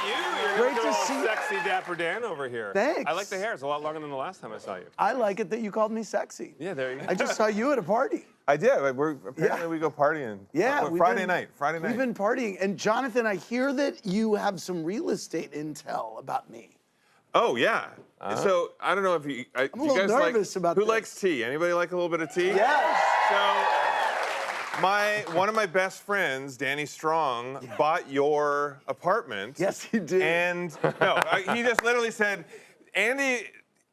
you. Great You're to all see you. sexy Dapper Dan over here. Thanks. I like the hair. It's a lot longer than the last time I saw you. I like it that you called me sexy. Yeah, there you go. I just saw you at a party. I did. Apparently we go partying. Yeah, Friday night. We've been partying. And Jonathan, I hear that you have some real estate intel about me. Oh yeah. So I don't know if you. I'm a do you little guys nervous about Who this. likes tea? Anybody like a little bit of tea? Yes. So one of my best friends, Danny Strong, bought your apartment. Yes, he did. And no, he just literally said, Andy,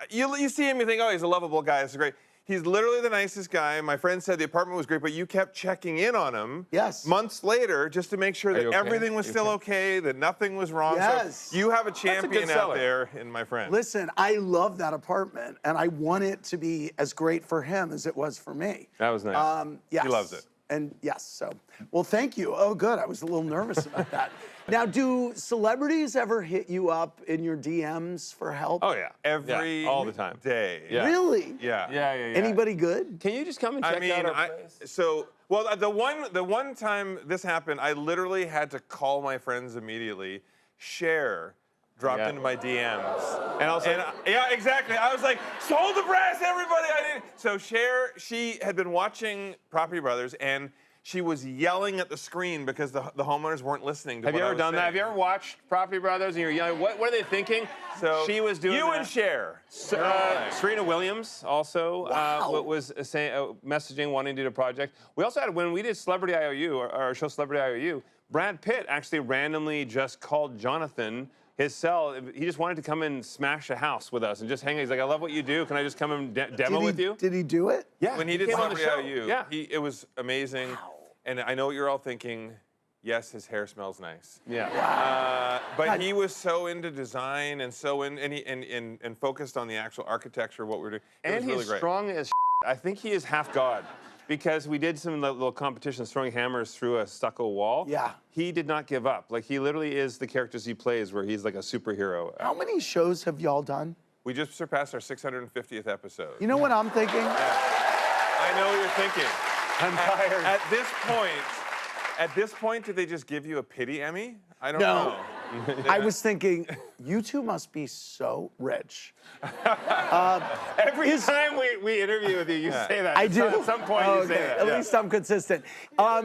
you see him, you think, oh, he's a lovable guy. This is great. He's literally the nicest guy. My friend said the apartment was great, but you kept checking in on him months later just to make sure that everything was still okay, that nothing was wrong. Yes. So you have a champion out seller. there in my friend. Listen, I love that apartment, and I want it to be as great for him as it was for me. That was nice. Yes. He loves it. And yes, so, well, thank you. Oh, good. I was a little nervous about that. Now, do celebrities ever hit you up in your DMs for help? Oh, yeah. Every all the time. day. Yeah. Really? Yeah. Yeah. Anybody good? Can you just come and check out our place? The one time this happened, I literally had to call my friends immediately. Cher dropped into my DMs. And also, yeah, exactly. I was like, sold the brass, everybody. So Cher, she had been watching Property Brothers, and she was yelling at the screen because the homeowners weren't listening to have what you I ever was done that? saying. Have you ever watched Property Brothers and you're yelling, what are they thinking? So she was doing you that. and Cher. Serena Williams also was messaging, wanting to do a project. We also had, when we did Celebrity IOU, our show Celebrity IOU, Brad Pitt actually randomly just called Jonathan his cell. He just wanted to come and smash a house with us and just hang out. He's like, I love what you do. Can I just come and demo with you? Did he do it? Yeah. When he did came on the Celebrity show. IOU, Yeah. it was amazing. Wow. And I know what you're all thinking. Yes, his hair smells nice. Yeah. But he was so into design and so and focused on the actual architecture of what we're doing. It was really he's great. strong as I think he is half God. Because we did some little competitions throwing hammers through a stucco wall. Yeah. He did not give up. Like, he literally is the characters he plays where he's like a superhero. How many shows have y'all done? We just surpassed our 650th episode. You know what I'm thinking? I know what you're thinking. I'm tired. At this point, did they just give you a pity Emmy? I don't No. know. I was thinking, you two must be so rich. Every time we interview with you, you say that. I do. At some point, you say that. At least I'm consistent.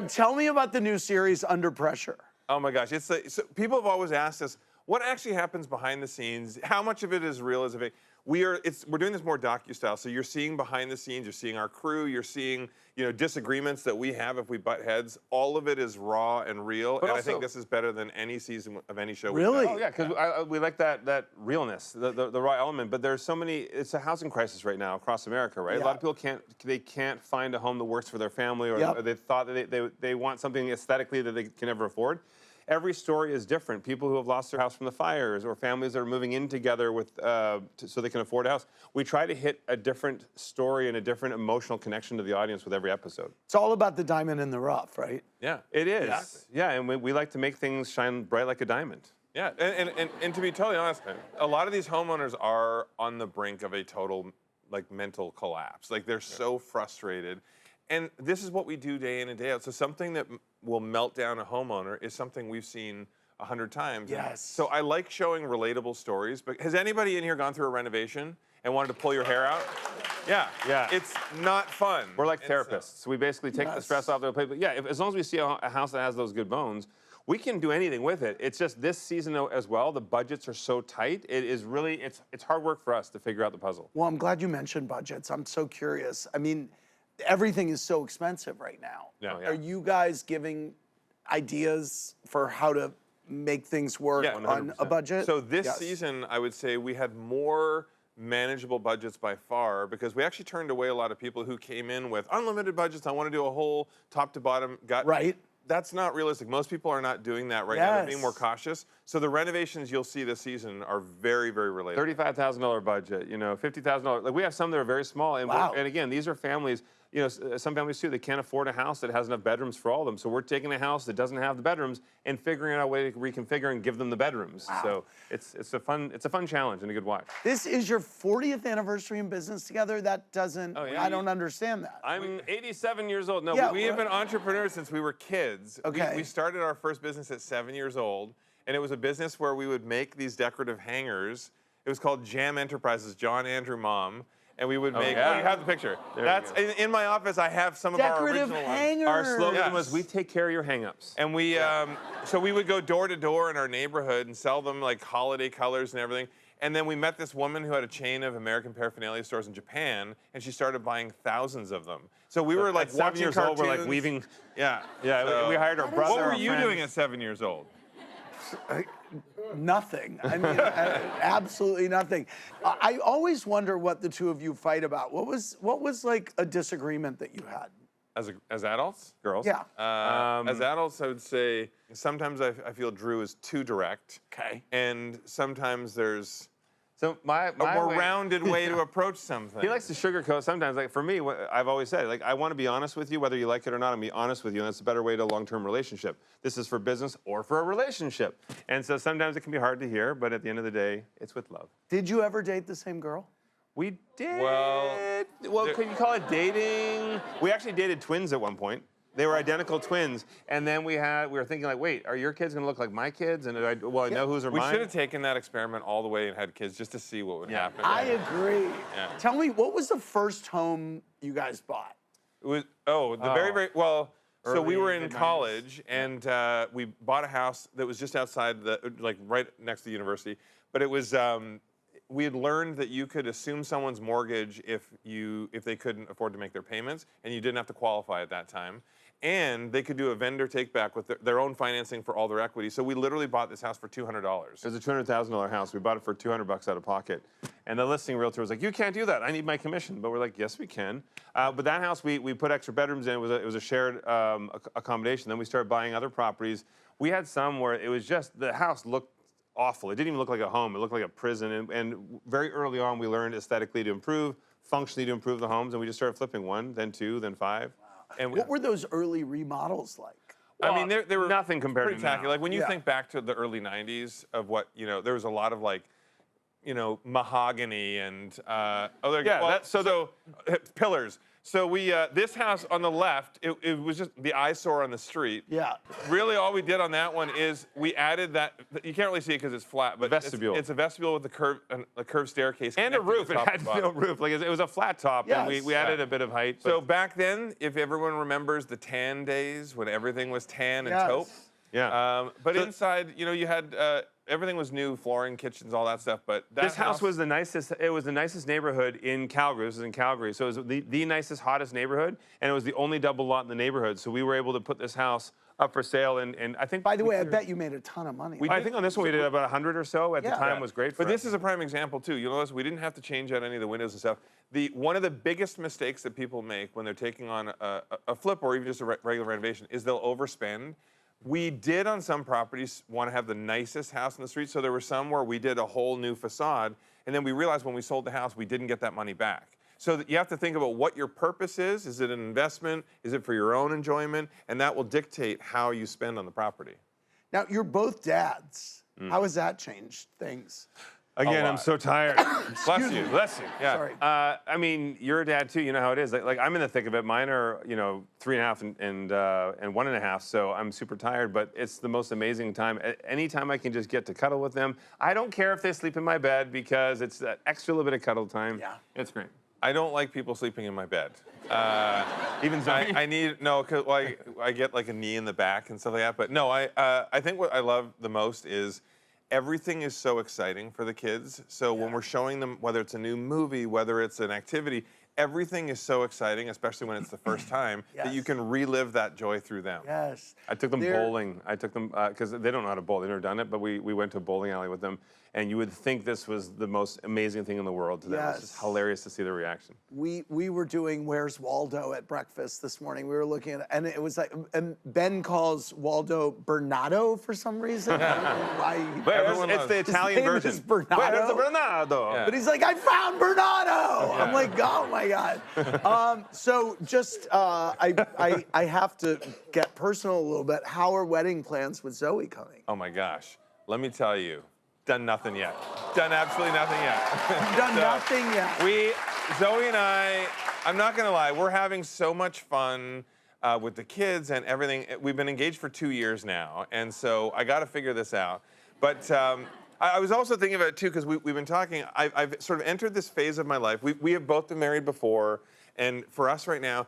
Tell me about the new series, Under Pressure. Oh my gosh, so people have always asked us, what actually happens behind the scenes? How much of it is real? Is it? We're doing this more docu-style, so you're seeing behind the scenes, you're seeing our crew, you're seeing disagreements that we have if we butt heads. All of it is raw and real, and I think this is better than any season of any show. Really? Oh yeah, because we like that realness, the raw element. But there's so many. It's a housing crisis right now across America, right? Yeah. A lot of people can't find a home that works for their family, or they thought that they want something aesthetically that they can never afford. Every story is different. People who have lost their house from the fires, or families that are moving in together with so they can afford a house. We try to hit a different story and a different emotional connection to the audience with every episode. It's all about the diamond in the rough, right? Yeah. It is. Yeah, and we like to make things shine bright like a diamond. Yeah, and to be totally honest, a lot of these homeowners are on the brink of a total mental collapse. Like, they're so frustrated. And this is what we do day in and day out. So something that will melt down a homeowner is something we've seen 100 times. Yes. So I like showing relatable stories. But has anybody in here gone through a renovation and wanted to pull your hair out? Yeah. Yeah. It's not fun. We're like therapists. We basically take the stress off their plate. But yeah, as long as we see a house that has those good bones, we can do anything with it. It's just this season as well, the budgets are so tight. It is really, it's hard work for us to figure out the puzzle. Well, I'm glad you mentioned budgets. I'm so curious. I mean, everything is so expensive right now. Yeah. Are you guys giving ideas for how to make things work on a budget? So this season, I would say we had more manageable budgets by far, because we actually turned away a lot of people who came in with unlimited budgets. I want to do a whole top to bottom gut. Right. That's not realistic. Most people are not doing that right now. They're being more cautious. So the renovations you'll see this season are very, very related. $35,000 budget, $50,000. Like, we have some that are very small, and and again, these are families. Some families too, they can't afford a house that has enough bedrooms for all of them. So we're taking a house that doesn't have the bedrooms and figuring out a way to reconfigure and give them the bedrooms. So it's a fun challenge and a good watch. This is your 40th anniversary in business together? That doesn't, I don't understand that. I'm 87 years old. No, we have been entrepreneurs since we were kids. Okay. We started our first business at 7 years old. and it was a business where we would make these decorative hangers. It was called Jam Enterprises, John, Andrew, Mom. And we would make, yeah. oh, you have the picture. There That's, in my office, I have some of our Decorative original hangers. ones. Our slogan Yes. was, we take care of your hang-ups. And we, so we would go door to door in our neighborhood and sell them like holiday colors and everything. And then we met this woman who had a chain of American paraphernalia stores in Japan, and she started buying thousands of them. So we were like At 7 watching years cartoons. old, we're like weaving. Yeah. Yeah, So- we hired our brother. What were our you friends. doing at 7 years old? Nothing. I mean, absolutely nothing. I always wonder what the two of you fight about. What was like a disagreement that you had? As adults? Girls. Yeah. As adults, I would say sometimes I feel Drew is too direct. Okay. And sometimes there's So my a more way- rounded way to approach something. He likes to sugarcoat sometimes. Like for me, I've always said, like I want to be honest with you, whether you like it or not. I'm be honest with you, and that's a better way to a long-term relationship. This is for business or for a relationship. And so sometimes it can be hard to hear, but at the end of the day, it's with love. Did you ever date the same girl? We did. Well, Could you call it dating? We actually dated twins at one point. They were identical twins, and then we were thinking like, wait, are your kids gonna look like my kids? And I know whose are we mine. should have taken that experiment all the way and had kids just to see what would happen. I agree. Yeah. Tell me, what was the first home you guys bought? It was very well. So we Early were in mid-nineties. college, and we bought a house that was just outside like right next to the university. But it was we had learned that you could assume someone's mortgage if they couldn't afford to make their payments, and you didn't have to qualify at that time. And they could do a vendor take back with their own financing for all their equity. So we literally bought this house for $200. It was a $200,000 house. We bought it for $200 out of pocket. And the listing realtor was like, you can't do that. I need my commission. But we're like, yes, we can. But that house, we put extra bedrooms in. It was a shared accommodation. Then we started buying other properties. We had some where it was just, the house looked awful. It didn't even look like a home. It looked like a prison. And very early on, we learned aesthetically to improve, functionally to improve the homes. And we just started flipping one, then two, then five. And What were those early remodels like? I mean, they were nothing compared pretty to now. tacky. Like when you Yeah. think back to the early '90s of what there was a lot of like, mahogany and pillars. So we this house on the left, it was just the eyesore on the street. Yeah. Really, all we did on that one is we added that. You can't really see it because it's flat, but Vestibule. It's a vestibule with a curved staircase And a connecting roof. the It top had and bottom. no roof. Like it was a flat top. And Yes. we added a bit of height. So but- back then, if everyone remembers the tan days when everything was tan and Yes. taupe. yeah. But inside, you had everything was new, flooring, kitchens, all that stuff. But that This house was the nicest. It was the nicest neighborhood in Calgary. This was in Calgary, so it was the nicest, hottest neighborhood, and it was the only double lot in the neighborhood. So we were able to put this house up for sale, and I think. By the way, I bet you made a ton of money. I think on this one we did about 100 or so. At the Yeah. time, was great for But us. this is a prime example too. You'll notice we didn't have to change out any of the windows and stuff. One of the biggest mistakes that people make when they're taking on a flip or even just a regular renovation is they'll overspend. We did on some properties want to have the nicest house in the street, so there were some where we did a whole new facade, and then we realized when we sold the house we didn't get that money back. So that you have to think about what your purpose is. Is it an investment? Is it for your own enjoyment? And that will dictate how you spend on the property. Now, you're both dads. How has that changed things? Again, I'm lot. so tired. Bless you. Bless you. Yeah. Sorry. I mean, you're a dad too. You know how it is. Like I'm in the thick of it. Mine are 3.5 and 1.5. So I'm super tired. But it's the most amazing time. Anytime I can just get to cuddle with them. I don't care if they sleep in my bed because it's that extra little bit of cuddle time. Yeah. It's great. I don't like people sleeping in my bed. Even Zooey? I need because I get like a knee in the back and stuff like that. But no, I think what I love the most is everything is so exciting for the kids. So when we're showing them whether it's a new movie, whether it's an activity, everything is so exciting, especially when it's the first time, that you Yes. can relive that joy through them. Yes. I took them They're- bowling. I took them because they don't know how to bowl. They've never done it, but we went to a bowling alley with them, and you would think this was the most amazing thing in the world to them. It's just Yes. hilarious to see their reaction. We were doing Where's Waldo at breakfast this morning. We were looking at, and it was like, and Ben calls Waldo Bernardo for some reason. I don't know why. But Everyone it's loves- the His Italian name version. is Bernardo? Where's the Bernardo? Yeah. But he's like, I found Bernardo. I'm like, oh my God. So just, I have to get personal a little bit. How are wedding plans with Zooey coming? Oh my gosh, let me tell you, done nothing yet. Done absolutely nothing yet. You've done nothing yet. Zoe and I'm not gonna lie, we're having so much fun. with the kids and everything. We've been engaged for 2 years now, and so I got to figure this out. But I was also thinking about it too, because we've been talking. I've sort of entered this phase of my life. We have both been married before, and for us right now,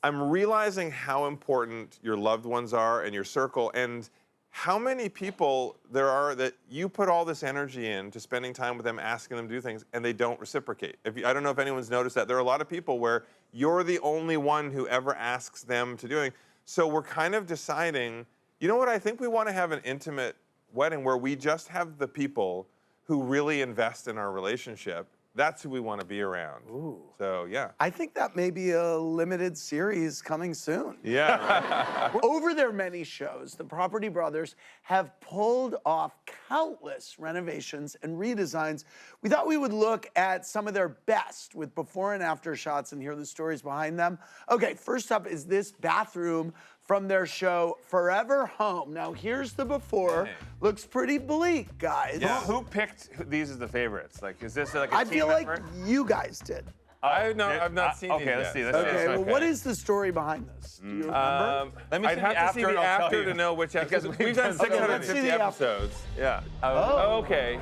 I'm realizing how important your loved ones are and your circle, and how many people there are that you put all this energy into spending time with them, asking them to do things, and they don't reciprocate. I don't know if anyone's noticed that. There are a lot of people where you're the only one who ever asks them to do anything. So we're kind of deciding, you know what, I think we want to have an intimate wedding where we just have the people who really invest in our relationship. That's who we want to be around. Ooh. So, yeah. I think that may be a limited series coming soon. Yeah, right. Over their many shows, the Property Brothers have pulled off countless renovations and redesigns. We thought we would look at some of their best with before and after shots and hear the stories behind them. Okay, first up is this bathroom from their show Forever Home. Now here's the before. Hey. Looks pretty bleak, guys. Yeah. Who picked these as the favorites? Like, is this like a I team feel like effort? you guys did. I've not seen Okay, these let's yet. see. Let's see. Okay, well, okay. what is the story behind this? Do you remember? Let me see I'd the have to after see the and I'll tell after you. to know which episode. Because We've done let's see 650 the after. episodes. Yeah. Oh. Okay.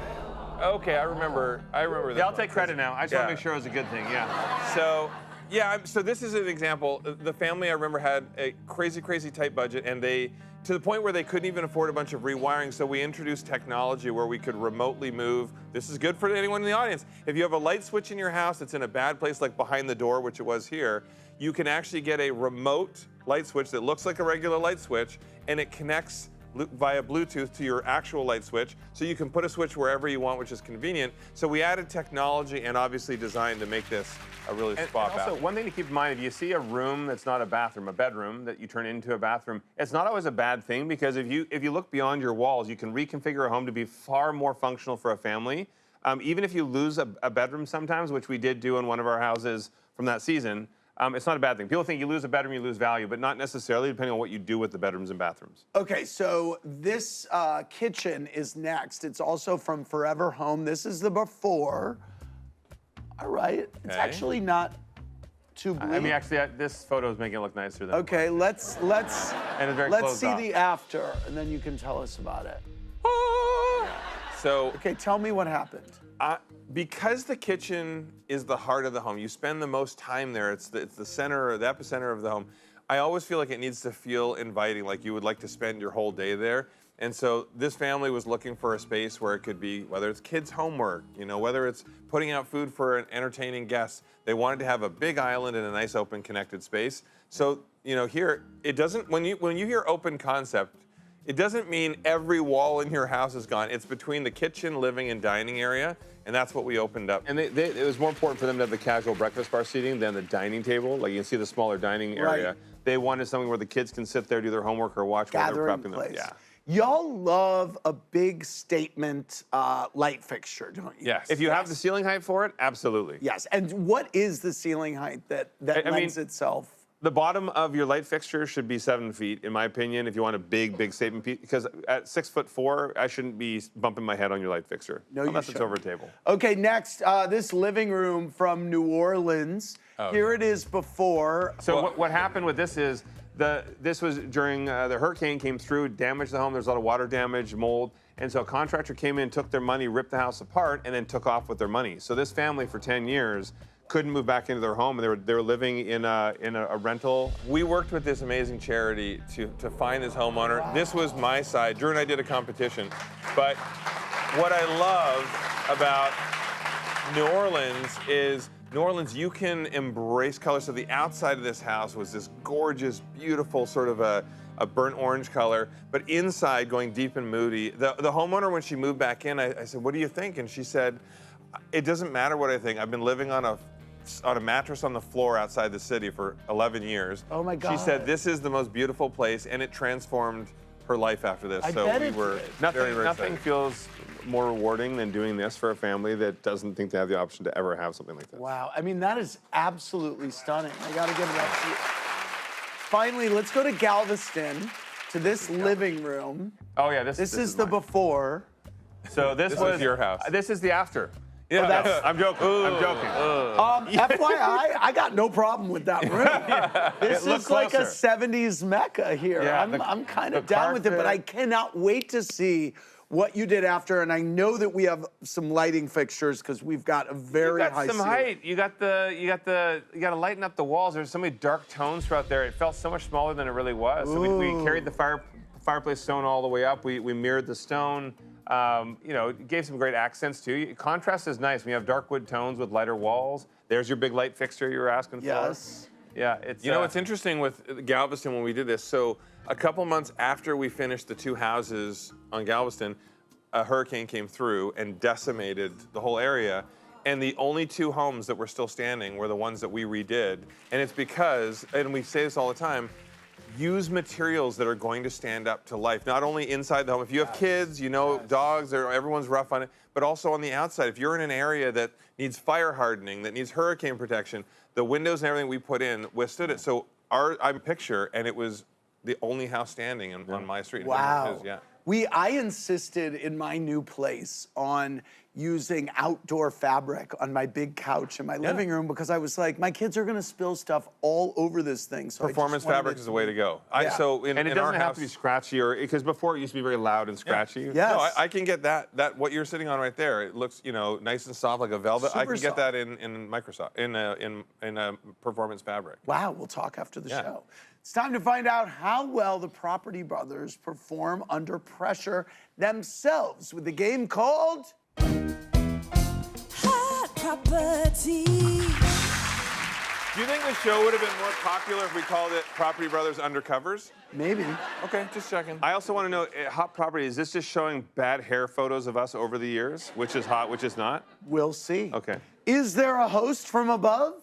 Okay, I remember this. Yeah, I'll one. take credit now. I just want Yeah. to make sure it was a good thing. Yeah. So, yeah, so this is an example. The family, I remember, had a crazy, crazy tight budget, and they, to the point where they couldn't even afford a bunch of rewiring, so we introduced technology where we could remotely move. This is good for anyone in the audience. If you have a light switch in your house that's in a bad place, like behind the door, which it was here, you can actually get a remote light switch that looks like a regular light switch, and it connects via Bluetooth to your actual light switch, so you can put a switch wherever you want, which is convenient. So we added technology and obviously design to make this a really spot And also, bathroom. one thing to keep in mind, if you see a room that's not a bathroom, a bedroom that you turn into a bathroom, it's not always a bad thing, because if you look beyond your walls, you can reconfigure a home to be far more functional for a family. Even if you lose a bedroom sometimes, which we did do in one of our houses from that season, it's not a bad thing. People think you lose a bedroom, you lose value, but not necessarily, depending on what you do with the bedrooms and bathrooms. Okay, so this kitchen is next. It's also from Forever Home. This is the before. All right, it's Okay. actually not too bleak. I mean, actually, this photo is making it look nicer than Okay, let's And it's very let's closed see off. the after, and then you can tell us about it. So Okay, tell me what happened. because the kitchen is the heart of the home, you spend the most time there. It's the center, or the epicenter of the home. I always feel like it needs to feel inviting, like you would like to spend your whole day there. And so this family was looking for a space where it could be, whether it's kids' homework, whether it's putting out food for an entertaining guest. They wanted to have a big island and a nice open connected space. So, here, it doesn't, when you hear open concept, it doesn't mean every wall in your house is gone. It's between the kitchen, living, and dining area, and that's what we opened up. And it was more important for them to have the casual breakfast bar seating than the dining table. Like, you can see the smaller dining area. Right. They wanted something where the kids can sit there, do their homework, or watch while they're Gathering prepping place. them. Yeah. Y'all love a big statement light fixture, don't you? Yes. If you have the ceiling height for it, absolutely. Yes, and what is the ceiling height that I mean, lends itself? The bottom of your light fixture should be 7 feet, in my opinion, if you want a big, big statement piece. Because at 6'4", I shouldn't be bumping my head on your light fixture. No, you unless it's shouldn't. over a table. Okay, next, this living room from New Orleans. Here it is before. So what happened with this is, this was during the hurricane came through, damaged the home. There's a lot of water damage, mold. And so a contractor came in, took their money, ripped the house apart, and then took off with their money. So this family for 10 years couldn't move back into their home, and they were living in a rental. We worked with this amazing charity to find this homeowner. Wow. This was my side. Drew and I did a competition. But what I love about New Orleans is you can embrace color. So the outside of this house was this gorgeous, beautiful sort of a burnt orange color, but inside going deep and moody. The homeowner, when she moved back in, I said, "What do you think?" And she said, "It doesn't matter what I think. I've been living on a mattress on the floor outside the city for 11 years. Oh my God. She said, "This is the most beautiful place," and it transformed her life after this. I so bet we it were did. very, very Nothing excited. feels more rewarding than doing this for a family that doesn't think they have the option to ever have something like this. Wow, I mean, that is absolutely stunning. I gotta give it up to you. Finally, let's go to Galveston, to this living room. Oh yeah, this This is the mine. before. So this was your house. This is the after. Yeah, that's- I'm joking. I'm joking. FYI, I got no problem with that room. This Look is like a closer. 70s Mecca here. Yeah, I'm kind of the down with it, but I carpet. cannot wait to see what you did after. And I know that we have some lighting fixtures because we've got a very You got high some ceiling. height. You got to lighten up the walls. There's so many dark tones throughout there. It felt so much smaller than it really was. So we carried the fireplace stone all the way up. We mirrored the stone. You know, it gave some great accents too. Contrast is nice. We have dark wood tones with lighter walls. There's your big light fixture you were asking for. Yes. Yeah, it's. You know what's interesting with Galveston when we did this? So a couple months after we finished the 2 houses on Galveston, a hurricane came through and decimated the whole area. And the only 2 homes that were still standing were the ones that we redid. And it's because, and we say this all the time, use materials that are going to stand up to life, not only inside the home. If you have kids, you know, dogs, everyone's rough on it, but also on the outside. If you're in an area that needs fire hardening, that needs hurricane protection, the windows and everything we put in withstood it. So I'm a picture, and it was the only house standing on my street. Wow. His, yeah. I insisted in my new place on using outdoor fabric on my big couch in my living room because I was like, my kids are gonna spill stuff all over this thing. So Performance fabric is the way to go. Yeah. So and it in our doesn't have house, to be scratchy, or because before it used to be very loud and scratchy. Yes. No, I can get that what you're sitting on right there. It looks, you know, nice and soft like a velvet. I Super can get soft. that in Microsoft in a performance fabric. Wow, we'll talk after the Yeah. show. It's time to find out how well the Property Brothers perform under pressure themselves with the game called Hot Property. Do you think the show would have been more popular if we called it Property Brothers Undercovers? Maybe. Okay, just checking. I also want to know, Hot Property, is this just showing bad hair photos of us over the years? Which is hot, which is not? We'll see. Okay. Is there a host from above?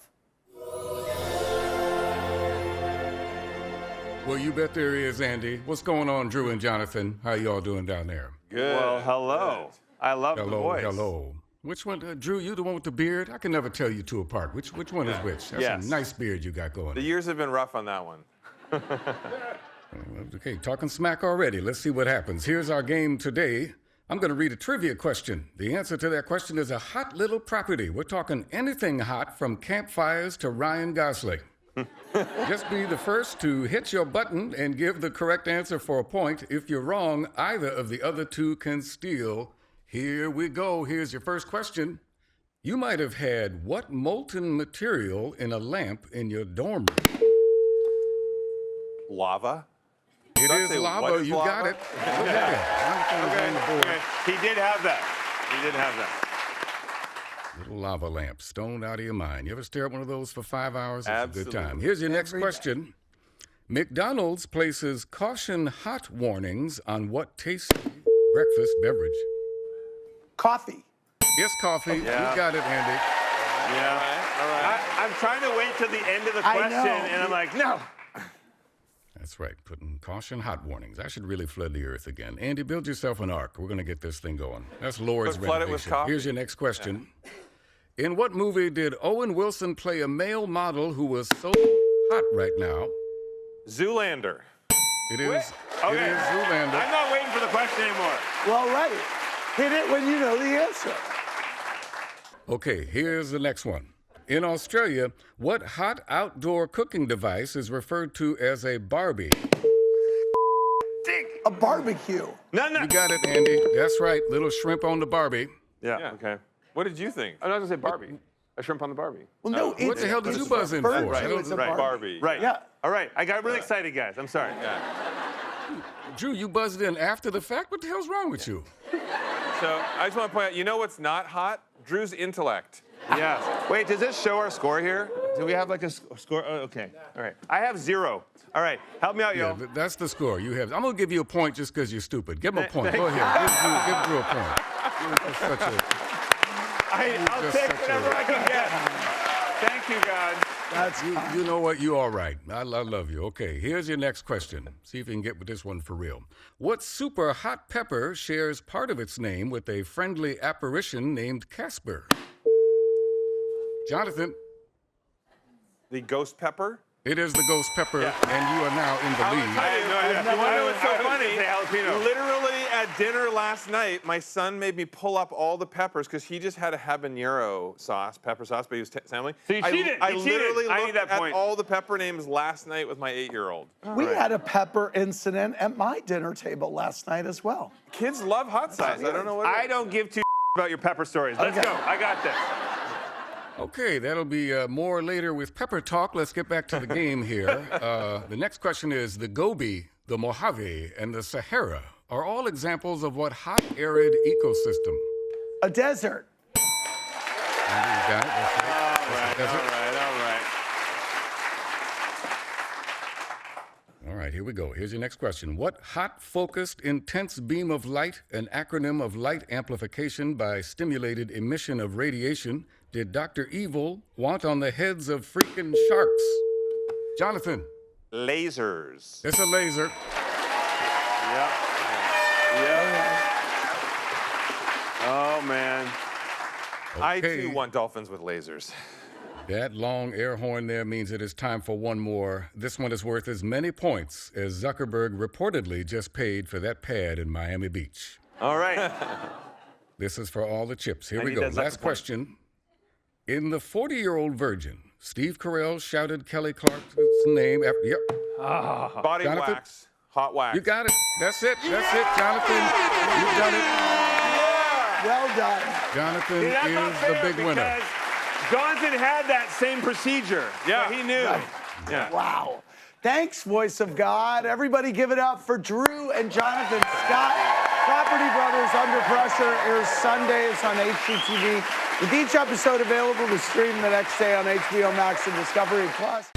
Well, you bet there is, Andy. What's going on, Drew and Jonathan? How y'all doing down there? Good. Well, hello. I love the Hello, voice. hello. Which one, Drew? You the one with the beard? I can never tell you two apart. Which one is which? That's Yes. a nice beard you got going. The years have been rough on that one. Okay, talking smack already. Let's see what happens. Here's our game today. I'm going to read a trivia question. The answer to that question is a hot little property. We're talking anything hot from campfires to Ryan Gosling. Just be the first to hit your button and give the correct answer for a point. If you're wrong, either of the other two can steal. Here we go. Here's your first question. You might have had what molten material in a lamp in your dorm room? Lava. It Did I is say lava. what is You lava? got it. Look at that. Jonathan is on the board. Okay. He did have that. He did have that. Little lava lamp, stoned out of your mind. You ever stare at one of those for 5 hours? It's a Absolutely. good time. Here's your next Every day. question. McDonald's places caution hot warnings on what tasty breakfast beverage? Coffee. Yes, coffee. Yeah. You got it, Andy. Yeah. All right. I'm trying to wait till the end of the I question, know. and I'm like, no. That's right, putting caution hot warnings. I should really flood the earth again. Andy, build yourself an ark. We're going to get this thing going. That's Lord's But flood it with renovation. coffee. Here's your next question. In what movie did Owen Wilson play a male model who was so hot right now? Zoolander. It is Okay. Zoolander. I'm not waiting for the question anymore. Well, right. Hit it when you know the answer. Okay, here's the next one. In Australia, what hot outdoor cooking device is referred to as a Barbie? A barbecue. No. You got it, Andy. That's right. Little shrimp on the Barbie. Yeah. Okay. What did you think? I'm not gonna say Barbie. A shrimp on the Barbie. Well, no, What it's the hell did you it's buzz in referred for? to I don't- as a Right. Barbie. Right. Yeah. All right. I got really excited, guys. I'm sorry. Drew, you buzzed in after the fact? What the hell's wrong with you? So I just want to point out, you know what's not hot? Drew's intellect. Yes. Wait, does this show our score here? Do we have like a score? Oh, okay. All right. I have 0. All right. Help me out, Yeah, yo. that's the score. You have. I'm gonna give you a point just because you're stupid. Give him a point. thank Go ahead. Give Drew a point. You're just such a- I'll just take such whatever a- I can get. Thank you, God. That's You know what? You all right. I love you. Okay, here's your next question. See if you can get with this one for real. What super hot pepper shares part of its name with a friendly apparition named Casper? Jonathan, The ghost pepper. it is the ghost pepper, and you are now in the lead. I had no idea. You want to know what's so I was funny? gonna say jalapeno. Literally at dinner last night, my son made me pull up all the peppers because he just had a habanero sauce, pepper sauce, but he was sampling. So you cheated. I You cheated. literally I need looked that at point. all the pepper names last night with my 8-year-old. We had a pepper incident at my dinner table last night as well. Kids love hot sauce. I don't know what. I don't give two about your pepper stories. Let's Okay. go. I got this. Okay, that'll be more later with Pepper Talk. Let's get back to the game here. The next question is, the Gobi, the Mojave, and the Sahara are all examples of what hot, arid ecosystem? A desert. Andy, you got it? That's right. All right, That's a all desert. right, all right. All right, here we go. Here's your next question. What hot, focused, intense beam of light, an acronym of light amplification by stimulated emission of radiation, did Dr. Evil want on the heads of freaking sharks? Jonathan, Lasers. it's a laser. Yep. Yep. Oh, man. I Okay. too want dolphins with lasers. That long air horn there means it is time for one more. This one is worth as many points as Zuckerberg reportedly just paid for that pad in Miami Beach. All right. This is for all the chips. Here I we need go. that Zucker Last point. question. In The 40-Year-Old Virgin, Steve Carell shouted Kelly Clarkson's name after. Yep, Body Jonathan? wax. Hot wax. you got it. That's it. That's it, Jonathan. You've done it. Well done. Jonathan See, that's not is fair the big winner. because Jonathan had that same procedure. Yeah. So he knew. Yeah. Wow. Thanks, voice of God. Everybody give it up for Drew and Jonathan Scott. Property Brothers Under Pressure airs Sundays on HGTV, with each episode available to stream the next day on HBO Max and Discovery Plus.